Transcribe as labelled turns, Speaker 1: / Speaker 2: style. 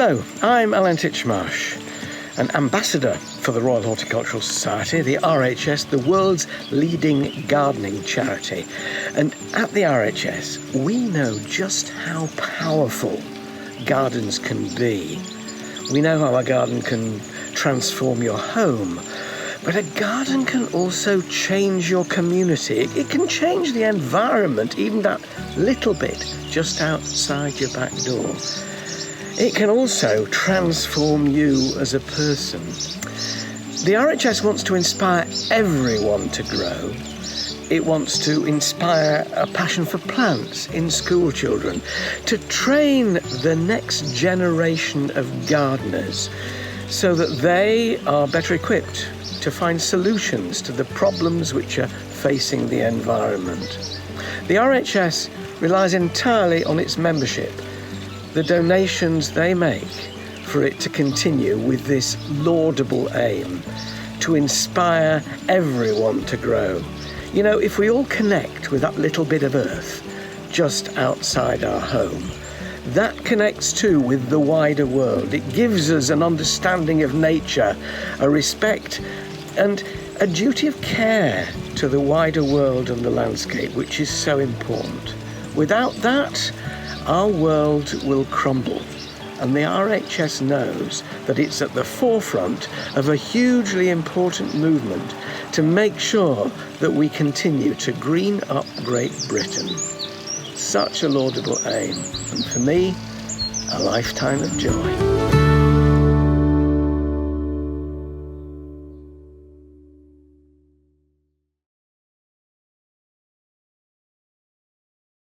Speaker 1: Hello, I'm Alan Titchmarsh, an ambassador for the Royal Horticultural Society, the RHS, the world's leading gardening charity. And at the RHS, we know just how powerful gardens can be. We know how a garden can transform your home, but a garden can also change your community. It can change the environment, even that little bit just outside your back door. It can also transform you as a person. The RHS wants to inspire everyone to grow. It wants to inspire a passion for plants in school children, to train the next generation of gardeners so that they are better equipped to find solutions to the problems which are facing the environment. The RHS relies entirely on its membership, the donations they make for it to continue with this laudable aim, to inspire everyone to grow. You know, if we all connect with that little bit of earth just outside our home, that connects too with the wider world. It gives us an understanding of nature, a respect and a duty of care to the wider world and the landscape, which is so important. Without that, our world will crumble, and the RHS knows that it's at the forefront of a hugely important movement to make sure that we continue to green up Great Britain. Such a laudable aim, and for me, a lifetime of joy.